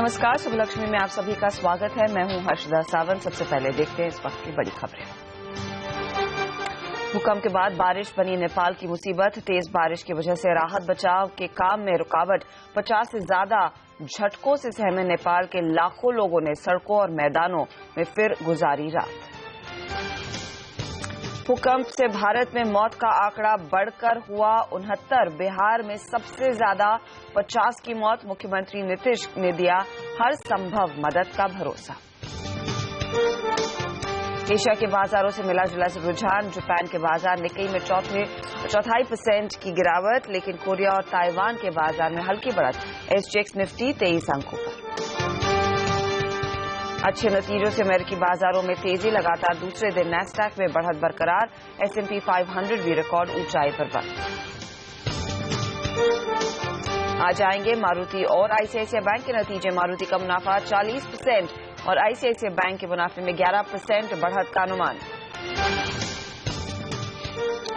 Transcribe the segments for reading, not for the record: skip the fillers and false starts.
नमस्कार, शुभ लक्ष्मी में आप सभी का स्वागत है। मैं हूं हर्षदा सावंत। सबसे पहले देखते हैं इस वक्त की बड़ी खबरें। भूकंप के बाद बारिश बनी नेपाल की मुसीबत। तेज बारिश की वजह से राहत बचाव के काम में रुकावट। 50 से ज्यादा झटकों से सहमे नेपाल के लाखों लोगों ने सड़कों और मैदानों में फिर गुजारी रात। भूकंप से भारत में मौत का आंकड़ा बढ़कर हुआ 69। बिहार में सबसे ज्यादा 50 की मौत। मुख्यमंत्री नीतीश ने दिया हर संभव मदद का भरोसा। एशिया के बाजारों से मिला जुला रुझान। जापान के बाजार निक्केई में 4.25% की गिरावट, लेकिन कोरिया और ताइवान के बाजार में हल्की बढ़त। एसजीएक्स निफ्टी 23 अंकों पर। अच्छे नतीजों से अमेरिकी बाजारों में तेजी। लगातार दूसरे दिन नैस्डैक में बढ़त बरकरार। S&P 500 भी रिकॉर्ड ऊंचाई पर बंद। आज आएंगे मारुति और आईसीआईसीआई बैंक के नतीजे। मारुति का मुनाफा 40% और आईसीआईसीआई बैंक के मुनाफे में 11% बढ़त का अनुमान।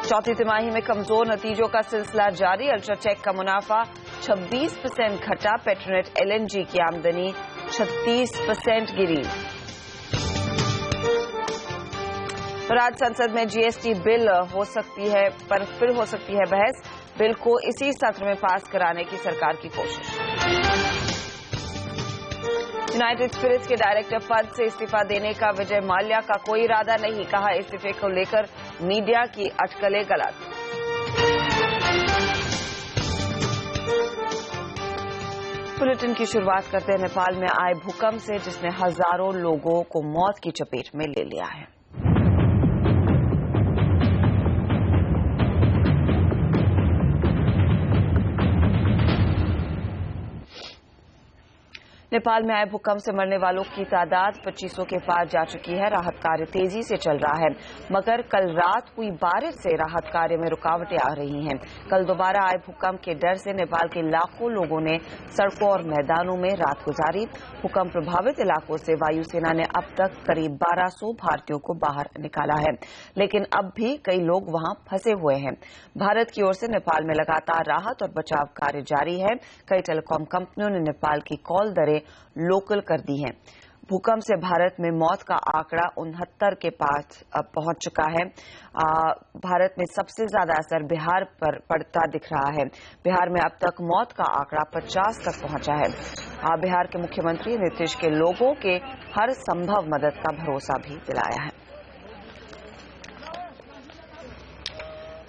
चौथी तिमाही में कमजोर नतीजों का सिलसिला जारी। अल्ट्राटेक का मुनाफा 26% घटा। पेट्रोनेट एलएनजी की आमदनी 36% गिरी। राज्य संसद में जीएसटी बिल हो सकती है बहस। बिल को इसी सत्र में पास कराने की सरकार की कोशिश। यूनाइटेड स्पिरिट्स के डायरेक्टर पद से इस्तीफा देने का विजय माल्या का कोई इरादा नहीं। कहा, इस्तीफे को लेकर मीडिया की अटकलें गलत। बुलेटिन की शुरुआत करते हैं नेपाल में आए भूकंप से, जिसने हजारों लोगों को मौत की चपेट में ले लिया है। नेपाल में आए भूकंप से मरने वालों की तादाद 2500 के पार जा चुकी है। राहत कार्य तेजी से चल रहा है, मगर कल रात हुई बारिश से राहत कार्य में रुकावटें आ रही हैं। कल दोबारा आए भूकंप के डर से नेपाल के लाखों लोगों ने सड़कों और मैदानों में रात गुजारी। भूकंप प्रभावित इलाकों से वायुसेना ने अब तक करीब 1200 भारतीयों को बाहर निकाला है, लेकिन अब भी कई लोग वहां फंसे हुए हैं। भारत की ओर से नेपाल में लगातार राहत और बचाव कार्य जारी है। कई टेलीकॉम कंपनियों ने नेपाल की कॉल दरें लोकल कर दी हैं। भूकंप से भारत में मौत का आंकड़ा 69 के पास पहुंच चुका है। भारत में सबसे ज्यादा असर बिहार पर पड़ता दिख रहा है। बिहार में अब तक मौत का आंकड़ा 50 तक पहुंचा है। बिहार के मुख्यमंत्री नीतीश के लोगों के हर संभव मदद का भरोसा भी दिलाया है।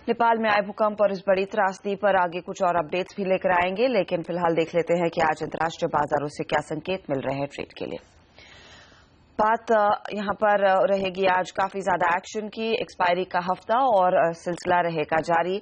नेपाल में आए भूकंप और इस बड़ी त्रासदी पर आगे कुछ और अपडेट्स भी लेकर आएंगे, लेकिन फिलहाल देख लेते हैं कि आज अंतर्राष्ट्रीय बाजारों से क्या संकेत मिल रहे हैं ट्रेड के लिए। बात यहां पर रहेगी आज काफी ज्यादा एक्शन की। एक्सपायरी का हफ्ता और सिलसिला रहेगा जारी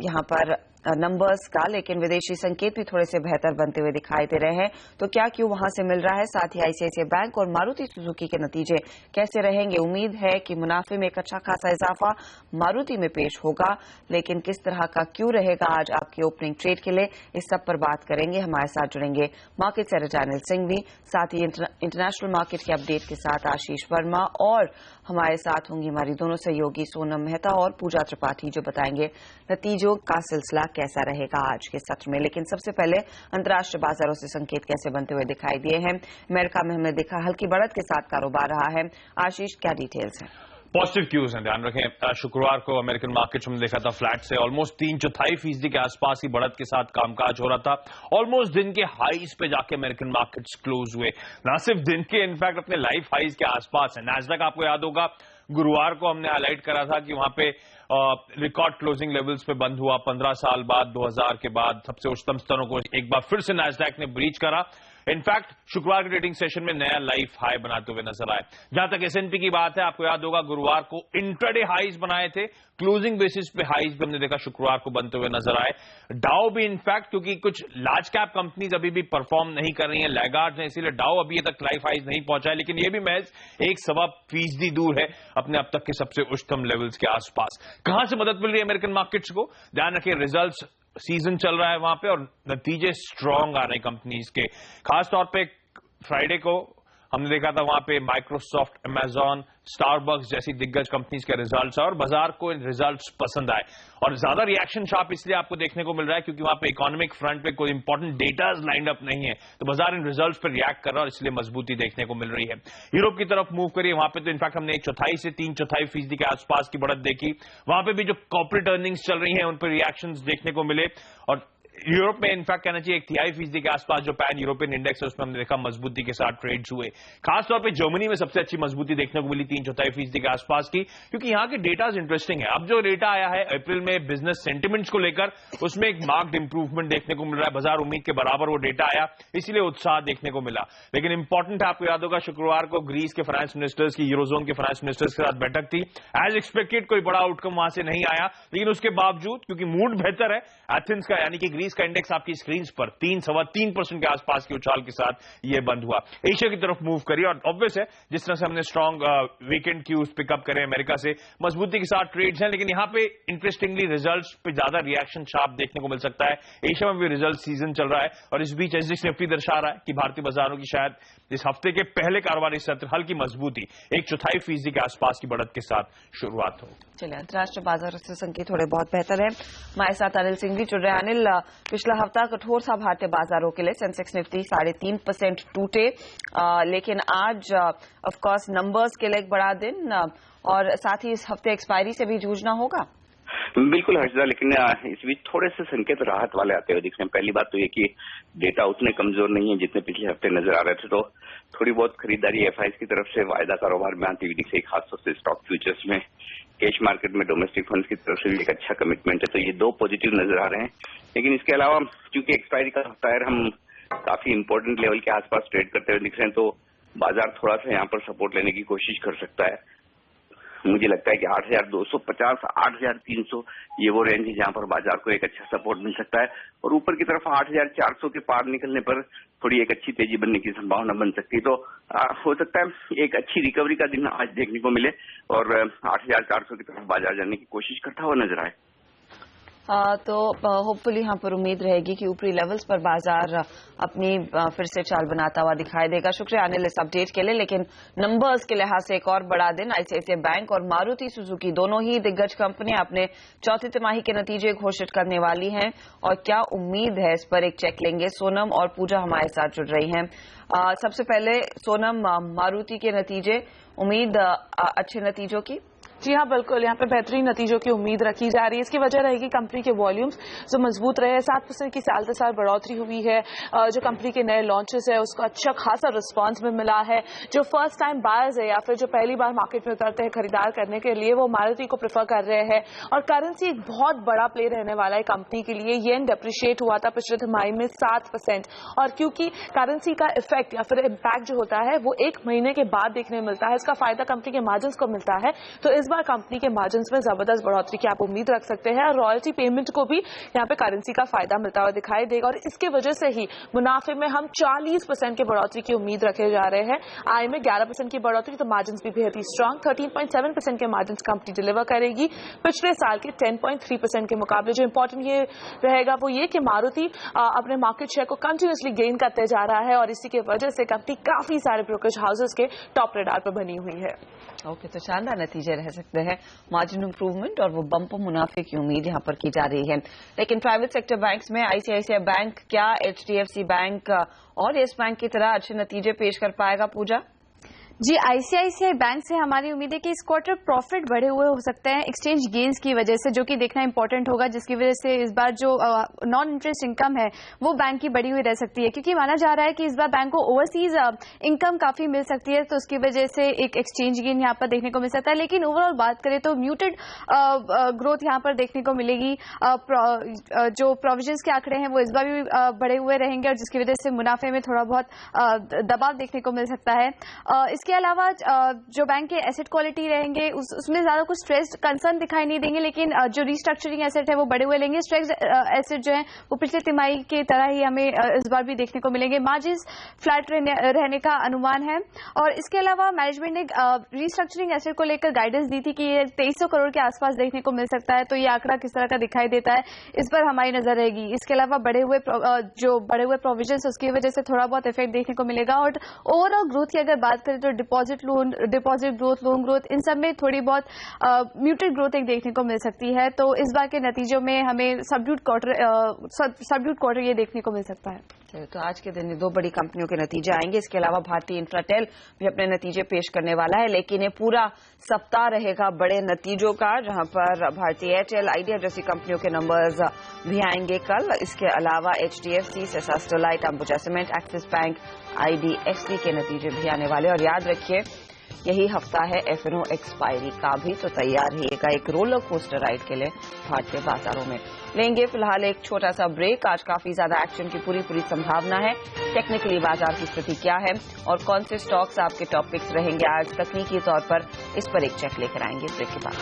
यहां पर नंबर्स का, लेकिन विदेशी संकेत भी थोड़े से बेहतर बनते हुए दिखाई दे रहे हैं। तो क्या क्यों वहां से मिल रहा है? साथ ही आईसीआईसीआई बैंक और मारुति सुजुकी के नतीजे कैसे रहेंगे? उम्मीद है कि मुनाफे में एक अच्छा खासा इजाफा मारुति में पेश होगा, लेकिन किस तरह का क्यों रहेगा आज आपकी ओपनिंग ट्रेड के लिए, इस सब पर बात करेंगे। हमारे साथ जुड़ेंगे मार्केट से रजानिल सिंह भी, साथ ही इंटरनेशनल मार्केट के अपडेट के साथ आशीष वर्मा, और हमारे साथ होंगी हमारी दोनों सहयोगी सोनम मेहता और पूजा त्रिपाठी, जो बताएंगे नतीजों का सिलसिला कैसा रहेगा आज के सत्र में। लेकिन सबसे पहले अंतर्राष्ट्रीय बाजारों से संकेत कैसे बनते हुए दिखाई दिए हैं। अमेरिका में हमने देखा हल्की बढ़त के साथ कारोबार रहा है। आशीष, क्या डिटेल्स हैं? पॉजिटिव क्यूज हैं, ध्यान रखें। शुक्रवार को अमेरिकन मार्केट में देखा था फ्लैट से ऑलमोस्ट 3/4% के आसपास की बढ़त के साथ कामकाज हो रहा था। ऑलमोस्ट दिन के हाईज पे जाके अमेरिकन मार्केट्स क्लोज हुए, ना सिर्फ दिन के, इनफैक्ट अपने लाइफ हाईज के आसपास है। नैस्डैक आपको याद होगा, गुरुवार को हमने हाईलाइट करा था कि वहां पे रिकॉर्ड क्लोजिंग लेवल्स पे बंद हुआ। 15 साल बाद 2000 के बाद सबसे उच्चतम स्तरों को एक बार फिर से नैस्डैक ने ब्रीच करा। इनफैक्ट शुक्रवार के ट्रेडिंग सेशन में नया लाइफ हाई बनाते हुए नजर आए। जहां तक S&P की बात है, आपको याद होगा गुरुवार को इंट्राडे हाईज बनाए थे, क्लोजिंग बेसिस पे हाईज भी हमने देखा शुक्रवार को बनते हुए नजर आए। डाउ भी इनफैक्ट, क्योंकि कुछ लार्ज कैप कंपनीज अभी भी परफॉर्म नहीं कर रही हैं, लैगार्ड्स हैं, इसीलिए डाउ अभी तक लाइफ हाईज नहीं पहुंचा है, लेकिन यह भी महज 1.25% दूर है अपने अब तक के सबसे उच्चतम लेवल्स के आसपास। कहां से मदद मिल रही है अमेरिकन मार्केट्स को? ध्यान रखिए, रिजल्ट्स सीजन चल रहा है वहां पे और नतीजे स्ट्रांग आ रहे हैं कंपनीज के। खासतौर पे फ्राइडे को हमने देखा था वहां पे माइक्रोसॉफ्ट, अमेजॉन, स्टारबक्स जैसी दिग्गज कंपनीज के रिजल्ट्स और बाजार को इन रिजल्ट्स पसंद आए और ज्यादा रिएक्शन शार्प इसलिए आपको देखने को मिल रहा है क्योंकि वहां पे इकोनॉमिक फ्रंट पे कोई इंपॉर्टेंट डेटाज लाइंड अप नहीं है, तो बाजार इन रिजल्ट्स पर रिएक्ट कर रहा है और इसलिए मजबूती देखने को मिल रही है। यूरोप की तरफ मूव करिए, वहां पे तो इनफैक्ट हमने 1/4 से 3/4% के आसपास की बढ़त देखी। वहां पे भी जो कॉर्पोरेट अर्निंग्स चल रही हैं उन पर रिएक्शंस देखने को मिले और यूरोप में इनफैक्ट कहना चाहिए 1/3% के आसपास जो पैन यूरोपियन इंडेक्स है उसमें हमने देखा मजबूती के साथ ट्रेड्स हुए। खासतौर पे जर्मनी में सबसे अच्छी मजबूती देखने को मिली 3/4% के आसपास की, क्योंकि यहां के डेटा इंटरेस्टिंग है। अब जो डेटा आया है अप्रैल में बिजनेस सेंटिमेंट्स को लेकर, उसमें एक मार्क्ड इंप्रूवमेंट देखने को मिल रहा है। बाजार उम्मीद के बराबर वो डेटा आया, इसीलिए उत्साह देखने को मिला। लेकिन इंपॉर्टेंट है, आपको याद होगा शुक्रवार को ग्रीस के फाइनेंस मिनिस्टर्स की, यूरोजोन के फाइनेंस मिनिस्टर्स के साथ बैठक थी। एज एक्सपेक्टेड कोई बड़ा आउटकम वहां से नहीं आया, लेकिन उसके बावजूद क्योंकि मूड बेहतर है, एथेंस का यानी कि ग्रीस का इंडेक्स आपकी स्क्रीन पर 3-3.25% के आसपास की उछाल के साथ ये बंद हुआ। एशिया की तरफ मूव करिए और ऑब्वियस है जिस तरह से हमने स्ट्रॉन्ग वीकेंड क्यूज पिकअप करे अमेरिका से, मजबूती के साथ ट्रेड्स हैं, लेकिन यहां पे इंटरेस्टिंगली रिजल्ट्स पे ज्यादा रिएक्शन शार्प देखने को मिल सकता है। एशिया में भी रिजल्ट सीजन चल रहा है और इस बीच एसजीएक्स निफ्टी दर्शा रहा है कि भारतीय बाजारों की शायद इस हफ्ते के पहले कारोबारी सत्र हल्की मजबूती 1/4% के आसपास की बढ़त के साथ शुरुआत हो। चलिए, अंतर्राष्ट्रीय बाजारों से संकेत थोड़े बहुत बेहतर है। हमारे साथ अनिल सिंह भी जुड़ रहे हैं। अनिल, पिछला हफ्ता कठोर था भारतीय बाजारों के लिए। सेंसेक्स निफ्टी 3.5% टूटे, लेकिन आज ऑफकोर्स नंबर्स के लिए एक बड़ा दिन और साथ ही इस हफ्ते एक्सपायरी से भी जूझना होगा। बिल्कुल हर्षदा, लेकिन इस बीच थोड़े से संकेत राहत वाले आते हुए दिख रहे हैं। पहली बात तो ये कि डेटा उतने कमजोर नहीं है जितने पिछले हफ्ते नजर आ रहे थे, तो थोड़ी बहुत खरीदारी एफआईज की तरफ से वायदा कारोबार में आती हुई दिख रही है, खासतौर से स्टॉक फ्यूचर्स में। कैश मार्केट में डोमेस्टिक फंड्स की तरफ से भी एक अच्छा कमिटमेंट है, तो ये दो पॉजिटिव नजर आ रहे हैं। लेकिन इसके अलावा क्योंकि एक्सपायरी का हफ्ता है, हम काफी इंपॉर्टेंट लेवल के आसपास ट्रेड करते हुए दिख रहे हैं, तो बाजार थोड़ा सा यहाँ पर सपोर्ट लेने की कोशिश कर सकता है। मुझे लगता है कि 8,250, 8,300 ये वो रेंज है जहां पर बाजार को एक अच्छा सपोर्ट मिल सकता है और ऊपर की तरफ 8,400 के पार निकलने पर थोड़ी एक अच्छी तेजी बनने की संभावना बन सकती है। तो हो सकता है एक अच्छी रिकवरी का दिन आज देखने को मिले और 8,400 की तरफ बाजार जाने की कोशिश करता हुआ नजर आए। तो होपफुली यहाँ पर उम्मीद रहेगी कि ऊपरी लेवल्स पर बाजार अपनी फिर से चाल बनाता हुआ दिखाई देगा। शुक्रिया अनिल इस अपडेट के लिए। लेकिन नंबर्स के लिहाज से एक और बड़ा दिन, आईसीआईसीआई बैंक और मारुति सुजुकी दोनों ही दिग्गज कंपनियां अपने चौथी तिमाही के नतीजे घोषित करने वाली हैं और क्या उम्मीद है इस पर एक चेक लेंगे। सोनम और पूजा हमारे साथ जुड़ रही हैं। सबसे पहले सोनम, मारुति के नतीजे, उम्मीद अच्छे नतीजों की? जी हाँ, बिल्कुल, यहाँ पे बेहतरीन नतीजों की उम्मीद रखी जा रही है। इसकी वजह रहेगी कंपनी के वॉल्यूम्स जो मजबूत रहे हैं। 7% की साल दर साल बढ़ोतरी हुई है। जो कंपनी के नए लॉन्चेस है उसको अच्छा खासा रिस्पांस में मिला है। जो फर्स्ट टाइम बायर्स है या फिर जो पहली बार मार्केट में उतरते हैं खरीदार करने के लिए, वो मारुति को प्रेफर कर रहे हैं। और करेंसी एक बहुत बड़ा प्ले रहने वाला है कंपनी के लिए। येन डेप्रिशिएट हुआ था पिछले तिमाही में 7% और क्योंकि करेंसी का इफेक्ट या फिर इम्पैक्ट जो होता है वो 1 महीने के बाद देखने मिलता है, इसका फायदा कंपनी के मार्जिन को मिलता है। तो इस बार कंपनी के मार्जिन में जबरदस्त बढ़ोतरी की आप उम्मीद रख सकते हैं और रॉयल्टी पेमेंट को भी यहाँ पे करेंसी का फायदा मिलता हुआ दिखाई देगा और इसके वजह से ही मुनाफे में हम 40% की बढ़ोतरी की उम्मीद रखे जा रहे हैं। आय में 11% की बढ़ोतरी, तो मार्जिन भी बेहद ही स्ट्रांग 13.7% के मार्जिन कंपनी डिलीवर करेगी पिछले साल के 10.3% के मुकाबले। जो इंपॉर्टेंट ये रहेगा वो ये कि मारुति अपने मार्केट शेयर को कंटिन्यूसली गेन करते जा रहा है और इसी की वजह से कंपनी काफी सारे ब्रोकरेज हाउसेस के टॉप रेडार पर बनी हुई है। ओके, तो शानदार नतीजे रह सकते हैं। मार्जिन इंप्रूवमेंट और वो बम्पर मुनाफे की उम्मीद यहाँ पर की जा रही है। लेकिन प्राइवेट सेक्टर बैंक्स में आईसीआईसीआई बैंक क्या एचडीएफसी बैंक और येस बैंक की तरह अच्छे नतीजे पेश कर पाएगा? पूजा जी, आईसीआईसीआई बैंक से हमारी उम्मीद है कि इस क्वार्टर प्रॉफिट बढ़े हुए हो सकते हैं एक्सचेंज गेन्स की वजह से, जो कि देखना इंपॉर्टेंट होगा, जिसकी वजह से इस बार जो नॉन इंटरेस्ट इनकम है वो बैंक की बढ़ी हुई रह सकती है, क्योंकि माना जा रहा है कि इस बार बैंक को ओवरसीज इनकम काफी मिल सकती है, तो उसकी वजह से एक एक्सचेंज गेन यहाँ पर देखने को मिल सकता है। लेकिन ओवरऑल बात करें तो म्यूटेड ग्रोथ यहाँ पर देखने को मिलेगी। जो प्रोविजंस के आंकड़े हैं वो इस बार भी बढ़े हुए रहेंगे और जिसकी वजह से मुनाफे में थोड़ा बहुत दबाव देखने को मिल सकता है। इसके अलावा जो बैंक के एसेट क्वालिटी रहेंगे उसमें ज्यादा कुछ स्ट्रेस कंसर्न दिखाई नहीं देंगे, लेकिन जो रिस्ट्रक्चरिंग एसेट है वो बढ़े हुए लेंगे। स्ट्रेस एसेट जो है वो पिछले तिमाही की तरह ही हमें इस बार भी देखने को मिलेंगे। मार्जिन्स फ्लैट रहने का अनुमान है। और इसके अलावा मैनेजमेंट ने रिस्ट्रक्चरिंग एसेट को लेकर गाइडेंस दी थी कि ये 2300 करोड़ के आसपास देखने को मिल सकता है, तो ये आंकड़ा किस तरह का दिखाई देता है इस पर हमारी नजर रहेगी। इसके अलावा बढ़े हुए प्रोविजंस उसकी वजह से थोड़ा बहुत इफेक्ट देखने को मिलेगा। और ओवरऑल ग्रोथ की अगर बात करें तो डिपॉजिट ग्रोथ, लोन ग्रोथ, इन सब में थोड़ी बहुत म्यूटेड ग्रोथ एक देखने को मिल सकती है। तो इस बार के नतीजों में हमें सबड्यूड क्वार्टर ये देखने को मिल सकता है। तो आज के दिन 2 बड़ी कंपनियों के नतीजे आएंगे। इसके अलावा भारतीय इंफ्राटेल भी अपने नतीजे पेश करने वाला है, लेकिन ये पूरा सप्ताह रहेगा बड़े नतीजों का, जहां पर भारतीय एयरटेल, आइडिया जैसी कंपनियों के नंबर्स भी आएंगे कल। इसके अलावा HDFC, सेसा Sterlite, Ambuja cement, axis bank, IDFC के नतीजे भी आने वाले। और याद रखिए यही हफ्ता है F&O एक्सपायरी का भी, तो तैयार रहिएगा एक रोलर कोस्टर राइड के लिए भारतीय बाजारों में। लेंगे फिलहाल एक छोटा सा ब्रेक। आज काफी ज्यादा एक्शन की पूरी संभावना है। टेक्निकली बाजार की स्थिति क्या है और कौन से स्टॉक्स आपके टॉपिक्स रहेंगे आज तकनीकी तौर पर, इस पर एक चेक लेकर आएंगे ब्रेक के बाद।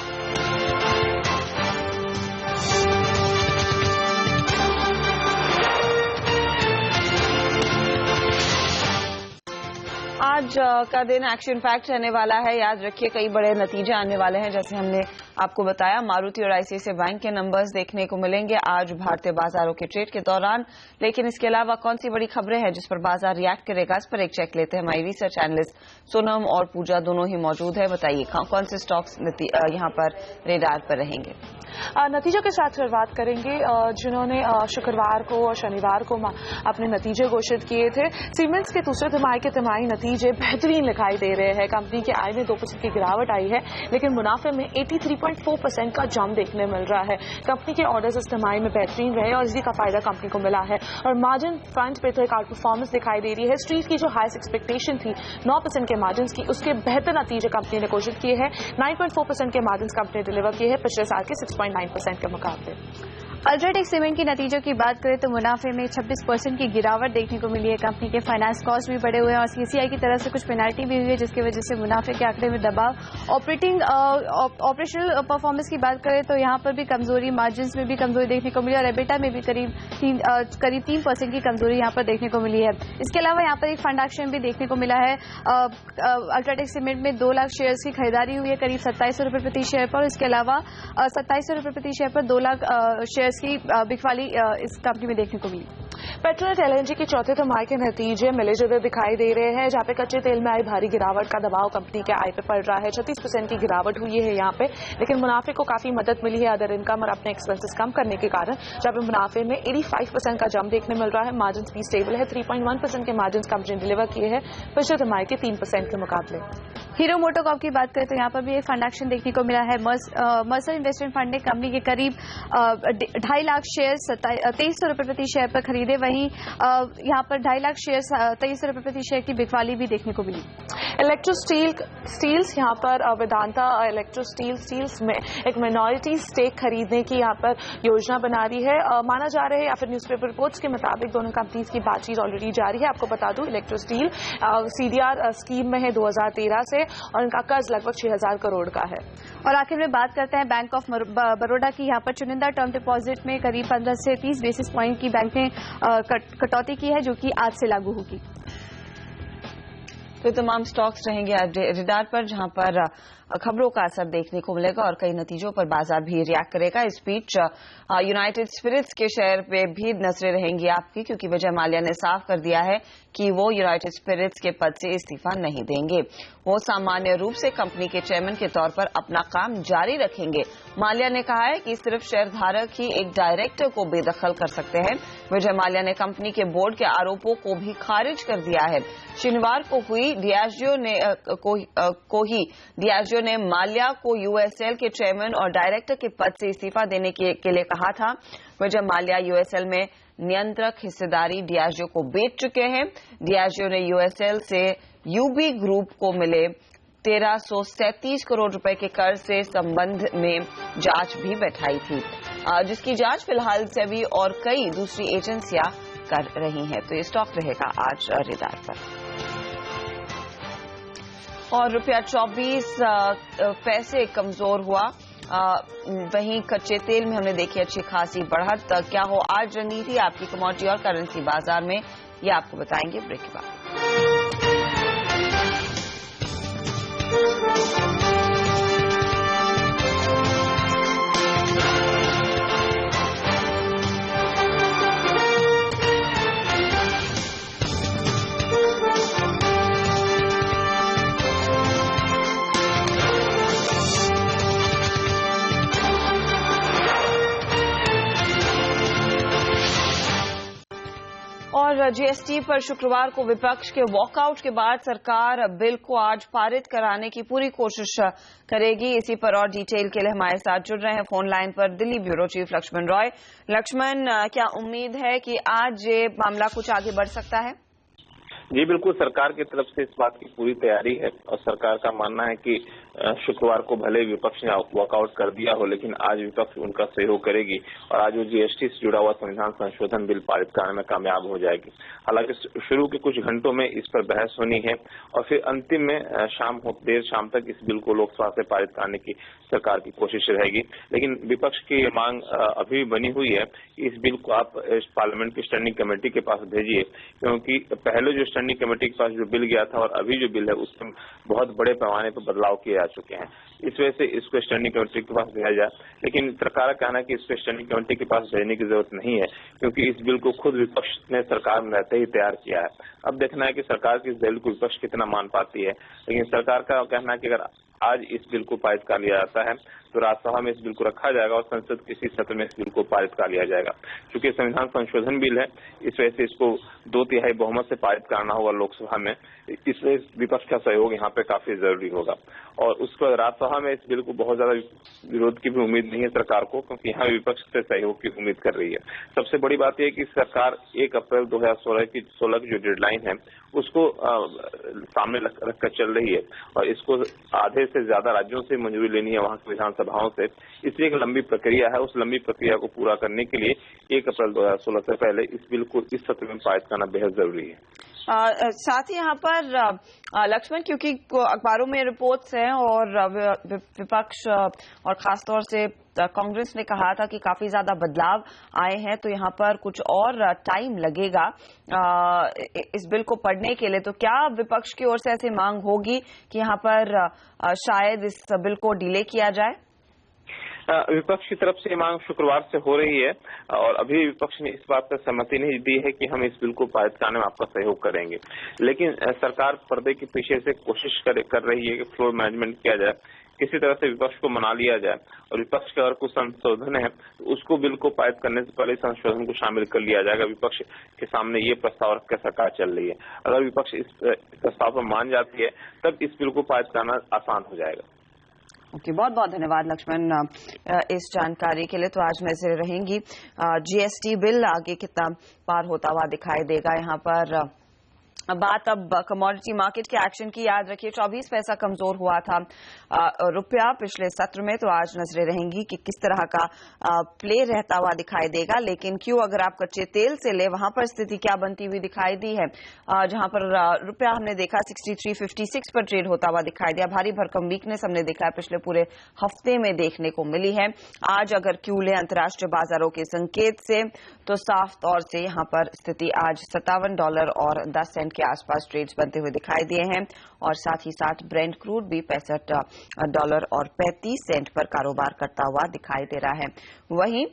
आज का दिन एक्शन पैक्ड रहने वाला है। याद रखिए कई बड़े नतीजे आने वाले हैं, जैसे हमने आपको बताया। मारुति और ICICI बैंक के नंबर्स देखने को मिलेंगे आज भारतीय बाजारों के ट्रेड के दौरान। लेकिन इसके अलावा कौन सी बड़ी खबरें हैं जिस पर बाजार रिएक्ट करेगा, इस पर एक चेक लेते हैं। हमारी रिसर्च एनालिस्ट सोनम और पूजा दोनों ही मौजूद है। बताइए कौन से स्टॉक्स यहाँ पर रेडार पर रहेंगे। नतीजों के साथ शुरुआत करेंगे। जिन्होंने शुक्रवार को और शनिवार को अपने नतीजे घोषित किए थे, सीमेंट्स के दूसरे तिमाही के तिमाही नतीजे बेहतरीन दिखाई दे रहे हैं। कंपनी की आय में 2% की गिरावट आई है, लेकिन मुनाफे में 83.4% का जंप देखने मिल रहा है। कंपनी के ऑर्डर्स इस तिमाही में बेहतरीन रहे और इसी का फायदा कंपनी को मिला है। और मार्जिन फ्रंट पे तो एक आउट परफॉर्मेंस दिखाई दे रही है। स्ट्रीट की जो हाईएस्ट एक्सपेक्टेशन थी 9% के मार्जिन की, उसके बेहतर नतीजे कंपनी ने घोषित किए हैं। 9.4% के मार्जिन कंपनी ने डिलीवर किए हैं पिछले साल के 6.9% के मुकाबले। अल्ट्राटेक सीमेंट की नतीजों की बात करें तो मुनाफे में 26% की गिरावट देखने को मिली है। कंपनी के फाइनेंस कॉस्ट भी बढ़े हुए हैं और CCI की तरफ से कुछ पेनाल्टी भी हुई है, जिसकी वजह से मुनाफे के आंकड़े में दबाव। ऑपरेशनल परफॉर्मेंस की बात करें तो यहाँ पर भी कमजोरी, मार्जिन्स में भी कमजोरी देखने को मिली और एबिटा में भी करीब 3% की कमजोरी यहाँ पर देखने को मिली है। इसके अलावा यहाँ पर एक फंड एक्शन भी देखने को मिला है। अल्ट्राटेक सीमेंट में 2 लाख शेयर्स की खरीदारी हुई है करीब 2700 रुपये प्रति शेयर पर। इसके अलावा 2700 रुपये प्रति शेयर पर 2 लाख शेयर्स की बिकवाली इस कंपनी में देखने को मिली। पेट्रोनेट LNG के चौथे तिमाही के नतीजे मिले जुले दिखाई दे रहे हैं, जहां पे कच्चे तेल में आई भारी गिरावट का दबाव कंपनी के आय पे पड़ रहा है। 36% की गिरावट हुई है यहाँ पे, लेकिन मुनाफे को काफी मदद मिली है अदर इनकम और अपने एक्सपेंसेस कम करने के कारण, जहां पे मुनाफे में 85% का जंप देखने मिल रहा है। मार्जिन भी स्टेबल है। 3.1% के मार्जिन कंपनी ने डिलीवर किए हैं पिछले तिमाही के 3% के मुकाबले। हीरो मोटोकॉर्प की बात करें तो यहाँ पर भी एक फंड एक्शन देखने को मिला है। मर्सर इन्वेस्टमेंट फंड ने कंपनी के करीब 2.5 लाख शेयर 2300 रुपये प्रति शेयर पर खरीदे। वहीं यहाँ पर 2.5 लाख शेयर 2300 रुपये प्रति शेयर की बिकवाली भी देखने को मिली। इलेक्ट्रो स्टील्स यहाँ पर वेदांता इलेक्ट्रो स्टील्स में एक माइनॉरिटी स्टेक खरीदने की यहाँ पर योजना बना रही है। माना जा रहा है या फिर न्यूज़पेपर रिपोर्ट्स के मुताबिक दोनों कंपनीज की बातचीत ऑलरेडी जारी है। आपको बता दूं इलेक्ट्रो स्टील CDR स्कीम में है 2013 से और इनका कर्ज लगभग 6000 करोड़ का है। और आखिर में बात करते हैं बैंक ऑफ बड़ौदा की। यहाँ पर चुनिंदा टर्म डिपॉजिट में करीब 15 से 30 बेसिस पॉइंट की बैंक ने कटौती की है, जो कि आज से लागू होगी। तो तमाम स्टॉक्स रहेंगे आज रेडार पर, जहां पर खबरों का असर देखने को मिलेगा और कई नतीजों पर बाजार भी रिएक्ट करेगा। इस बीच यूनाइटेड स्पिरिट्स के शेयर पे भी नजरें रहेंगी आपकी, क्योंकि विजय माल्या ने साफ कर दिया है कि वो यूनाइटेड स्पिरिट्स के पद से इस्तीफा नहीं देंगे। वो सामान्य रूप से कंपनी के चेयरमैन के तौर पर अपना काम जारी रखेंगे। माल्या ने कहा है कि सिर्फ शेयरधारक ही एक डायरेक्टर को बेदखल कर सकते हैं। विजय माल्या ने कंपनी के बोर्ड के आरोपों को भी खारिज कर दिया है। शनिवार को हुई डियाजियो ने माल्या को यूएसएल के चेयरमैन और डायरेक्टर के पद से इस्तीफा देने के लिए कहा था। विजय माल्या यूएसएल में नियंत्रक हिस्सेदारी डियाजियो को बेच चुके हैं। डियाजियो ने यूएसएल से यूबी ग्रुप को मिले 1337 करोड़ रुपए के कर्ज से संबंध में जांच भी बैठाई थी, जिसकी जांच फिलहाल सेबी और कई दूसरी एजेंसियां कर रही हैं। तो ये स्टॉक रहेगा आज रेडार पर। और रुपया 24 पैसे कमजोर हुआ। वहीं कच्चे तेल में हमने देखी अच्छी खासी बढ़त। क्या हो आज रणनीति आपकी कमोडिटी और करेंसी बाजार में, ये आपको बताएंगे ब्रेक के बाद। और जीएसटी पर शुक्रवार को विपक्ष के वॉकआउट के बाद सरकार बिल को आज पारित कराने की पूरी कोशिश करेगी। इसी पर और डिटेल के लिए हमारे साथ जुड़ रहे हैं फोन लाइन पर दिल्ली ब्यूरो चीफ लक्ष्मण रॉय। लक्ष्मण, क्या उम्मीद है कि आज ये मामला कुछ आगे बढ़ सकता है? जी बिल्कुल, सरकार की तरफ से इस बात की पूरी तैयारी है और सरकार का मानना है कि शुक्रवार को भले विपक्ष ने वॉकआउट कर दिया हो, लेकिन आज विपक्ष उनका सहयोग करेगी और आज वो जीएसटी से जुड़ा हुआ संविधान संशोधन बिल पारित कराने में कामयाब हो जाएगी। हालांकि शुरू के कुछ घंटों में इस पर बहस होनी है और फिर अंतिम में देर शाम तक इस बिल को लोकसभा से पारित कराने की सरकार की कोशिश रहेगी। लेकिन विपक्ष की मांग अभी बनी हुई है, इस बिल को आप पार्लियामेंट की स्टैंडिंग कमेटी के पास भेजिए, क्योंकि पहले जो स्टैंडिंग कमेटी के पास जो बिल गया था और अभी जो बिल है उसमें बहुत बड़े पैमाने पर बदलाव किए जा चुके हैं। इस वजह से इसको स्टैंडिंग कमेटी के पास भेजा जाए, लेकिन सरकार का कहना है कि इसको स्टैंडिंग कमेटी के पास भेजने की जरूरत नहीं है, क्योंकि इस बिल को खुद विपक्ष ने सरकार में रहते ही तैयार किया है। अब देखना है कि सरकार की इस बिल को विपक्ष कितना मान पाती है, लेकिन सरकार का कहना है कि अगर आज इस बिल को पारित कर लिया जाता है तो राज्यसभा में इस बिल को रखा जाएगा और संसद किसी सत्र में इस बिल को पारित कर लिया जाएगा। क्योंकि संविधान संशोधन बिल है, इस वजह से इसको 2/3 बहुमत से पारित करना होगा लोकसभा में, इसलिए विपक्ष का सहयोग यहाँ पे काफी जरूरी होगा। और उसके बाद राज्यसभा में इस बिल को बहुत ज्यादा विरोध की भी उम्मीद नहीं है सरकार को, क्योंकि यहाँ विपक्ष से सहयोग की उम्मीद कर रही है। सबसे बड़ी बात यह कि सरकार 1 अप्रैल 2016 की जो डेडलाइन है उसको सामने रखकर चल रही है और इसको आधे से ज्यादा राज्यों से मंजूरी लेनी है, वहां की विधानसभाओं से। इसलिए एक लंबी प्रक्रिया है, उस लंबी प्रक्रिया को पूरा करने के लिए 1 अप्रैल 2016 से पहले इस बिल को इस सत्र में पारित करना बेहद जरूरी है। साथ ही यहाँ पर लक्ष्मण, क्योंकि अखबारों में रिपोर्ट्स हैं और विपक्ष और खासतौर से कांग्रेस ने कहा था कि काफी ज्यादा बदलाव आए हैं, तो यहाँ पर कुछ और टाइम लगेगा इस बिल को पढ़ने के लिए। तो क्या विपक्ष की ओर से ऐसी मांग होगी कि यहाँ पर शायद इस बिल को डिले किया जाए? विपक्ष की तरफ से मांग शुक्रवार से हो रही है और अभी विपक्ष ने इस बात पर सहमति नहीं दी है कि हम इस बिल को पारित कराने में आपका सहयोग करेंगे। लेकिन सरकार पर्दे के पीछे से कोशिश कर रही है कि फ्लोर मैनेजमेंट किया जाए, किसी तरह से विपक्ष को मना लिया जाए और विपक्ष के अगर कुछ संशोधन है तो उसको बिल को पारित करने से पहले संशोधन को शामिल कर लिया जाएगा। विपक्ष के सामने ये प्रस्ताव रखकर सरकार चल रही है। अगर विपक्ष इस प्रस्ताव पर मान जाती है तब इस बिल को पारित करना आसान हो जाएगा। ओके, बहुत बहुत धन्यवाद लक्ष्मण इस जानकारी के लिए। तो आज नजर रहेंगी जीएसटी बिल आगे कितना पार होता हुआ दिखाई देगा। यहाँ पर बात अब कमोडिटी मार्केट के एक्शन की याद रखिए, 24 पैसा कमजोर हुआ था रुपया पिछले सत्र में। तो आज नजरें रहेंगी कि किस तरह का प्ले रहता हुआ दिखाई देगा। लेकिन क्यों, अगर आप कच्चे तेल से ले वहां पर स्थिति क्या बनती हुई दिखाई दी है, जहां पर रुपया हमने देखा 63.56 पर ट्रेड होता हुआ दिखाई दिया। भारी भरकम वीकनेस हमने देखा है पिछले पूरे हफ्ते में देखने को मिली है। आज अगर क्यों ले अंतर्राष्ट्रीय बाजारों के संकेत से, तो साफ तौर से यहाँ पर स्थिति आज $57.10 के आसपास ट्रेड्स बनते हुए दिखाई दिए हैं और साथ ही साथ ब्रेंट क्रूड भी $65.35 पर कारोबार करता हुआ दिखाई दे रहा है। वहीं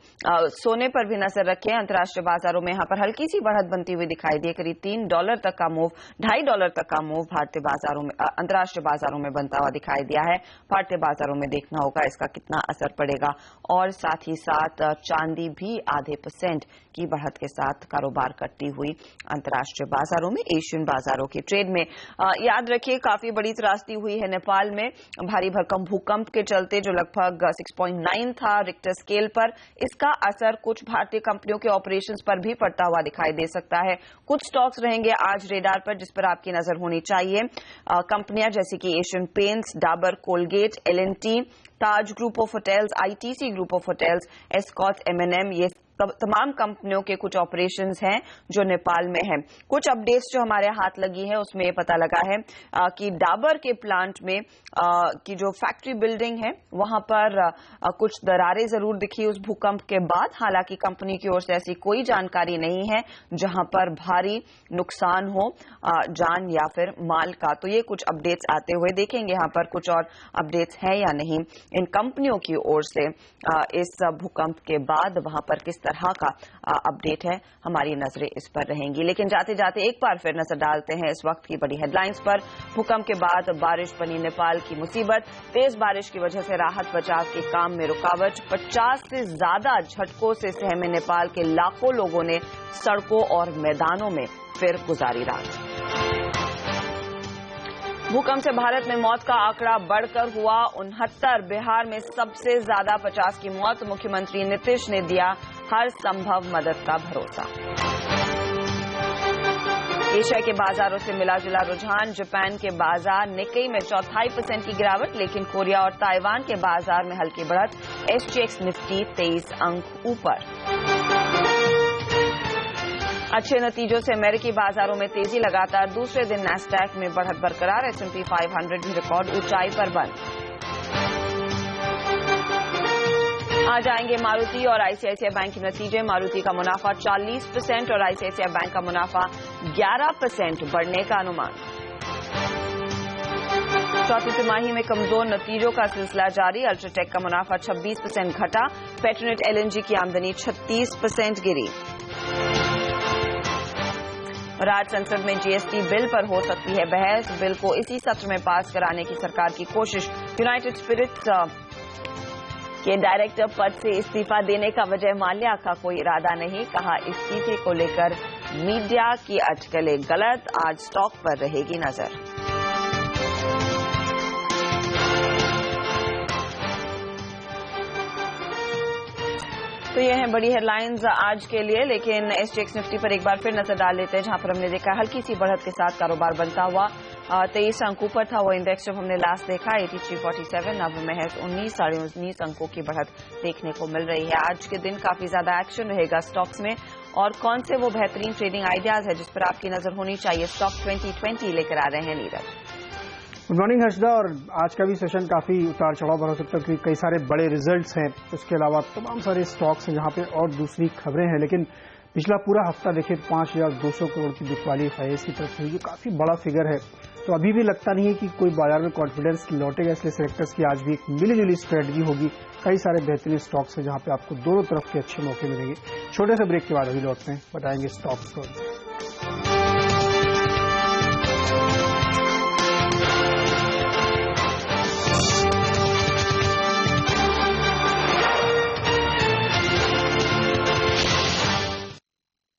सोने पर भी नजर रखें, अंतर्राष्ट्रीय बाजारों में यहाँ पर हल्की सी बढ़त बनती हुई दिखाई दी है। करीब $3 तक का मूव, $2.5 तक का मूव भारतीय बाजारों में, अंतर्राष्ट्रीय बाजारों में बनता हुआ दिखाई दिया है। भारतीय बाजारों में देखना होगा इसका कितना असर पड़ेगा। और साथ ही साथ चांदी भी % की बढ़त के साथ कारोबार करती हुई अंतर्राष्ट्रीय बाजारों में, एशियन बाजारों के ट्रेड में। याद रखिए काफी बड़ी त्रासदी हुई है नेपाल में भारी भरकम भूकंप के चलते, जो लगभग 6.9 था रिक्टर स्केल पर। इसका असर कुछ भारतीय कंपनियों के ऑपरेशंस पर भी पड़ता हुआ दिखाई दे सकता है। कुछ स्टॉक्स रहेंगे आज रेडार पर जिस पर आपकी नजर होनी चाहिए। कंपनियां जैसे कि Asian Paints, Dabur, Colgate, L&T, Taj group of hotels, ITC group of hotels, Escort, M&M, ये तमाम कंपनियों के कुछ ऑपरेशंस हैं जो नेपाल में हैं। कुछ अपडेट्स जो हमारे हाथ लगी है उसमें पता लगा है कि डाबर के प्लांट में की जो फैक्ट्री बिल्डिंग है वहां पर कुछ दरारें जरूर दिखी उस भूकंप के बाद। हालांकि कंपनी की ओर से ऐसी कोई जानकारी नहीं है जहां पर भारी नुकसान हो जान या फिर माल का। तो ये कुछ अपडेट्स आते हुए देखेंगे यहां पर कुछ और अपडेट्स हैं या नहीं इन कंपनियों की ओर से इस भूकंप के बाद वहां पर किस तरह का अपडेट है, हमारी नजरें इस पर रहेंगी। लेकिन जाते जाते एक बार फिर नजर डालते हैं इस वक्त की बड़ी हेडलाइंस पर। भूकंप के बाद बारिश बनी नेपाल की मुसीबत, तेज बारिश की वजह से राहत बचाव के काम में रुकावट, 50 से ज्यादा झटकों से सहमे नेपाल के लाखों लोगों ने सड़कों और मैदानों में फिर गुजारी रात। भूकंप से भारत में मौत का आंकड़ा बढ़कर हुआ 69। बिहार में सबसे ज्यादा 50 की मौत। मुख्यमंत्री नीतीश ने दिया हर संभव मदद का भरोसा। एशिया के बाजारों से मिला जुला रुझान। जापान के बाजार निक्केई में 0.25% की गिरावट, लेकिन कोरिया और ताइवान के बाजार में हल्की बढ़त। SGX निफ्टी 23 अंक ऊपर। अच्छे नतीजों से अमेरिकी बाजारों में तेजी। लगातार दूसरे दिन नैस्डैक में बढ़त बरकरार। S&P 500 भी रिकॉर्ड ऊंचाई पर बंद। आज आएंगे मारुति और ICICI बैंक के नतीजे। मारुति का मुनाफा 40% और ICICI बैंक का मुनाफा 11% बढ़ने का अनुमान। चौथी तिमाही में कमजोर नतीजों का सिलसिला जारी। अल्ट्राटेक का मुनाफा 26% घटा। पेट्रोनेट LNG की आमदनी 36% गिरी। राज्य संसद में GST बिल पर हो सकती है बहस। बिल को इसी सत्र में पास कराने की सरकार की कोशिश। यूनाइटेड स्पिरिट्स के डायरेक्टर पद से इस्तीफा देने का विजय माल्या का कोई इरादा नहीं। कहा इस्तीफे को लेकर मीडिया की अटकलें गलत। आज स्टॉक पर रहेगी नजर। तो ये हैं बड़ी हेडलाइंस आज के लिए। लेकिन SGX निफ्टी पर एक बार फिर नजर डाल लेते हैं, जहां पर हमने देखा हल्की सी बढ़त के साथ कारोबार बनता हुआ 23 अंकों पर था वो इंडेक्स जब हमने लास्ट देखा 8347। अब महज 19 अंकों की बढ़त देखने को मिल रही है। आज के दिन काफी ज्यादा एक्शन रहेगा स्टॉक्स में, और कौन से वो बेहतरीन ट्रेडिंग आइडियाज है जिस पर आपकी नजर होनी चाहिए, स्टॉक 2020 लेकर आ रहे हैं नीरज। Good morning Harshada. और आज का भी सेशन काफी उतार चढ़ाव भरा हो सकता है क्योंकि कई सारे बड़े रिजल्ट्स हैं, उसके अलावा तमाम सारे स्टॉक्स हैं जहां पे और दूसरी खबरें हैं। लेकिन पिछला पूरा हफ्ता देखें 5200 करोड़ की बिकवाली FIS की तरफ से, ये काफी बड़ा फिगर है। तो अभी भी लगता नहीं है कि कोई बाजार में कॉन्फिडेंस लौटेगा, इसलिए सेलेक्टर्स की आज भी एक मिली जुली स्ट्रेटजी होगी। कई सारे बेहतरीन स्टॉक्स हैं जहां पे आपको दोनों तरफ के अच्छे मौके मिलेंगे। छोटे से ब्रेक के बाद अभी लौटते हैं, बताएंगे स्टॉक्स को।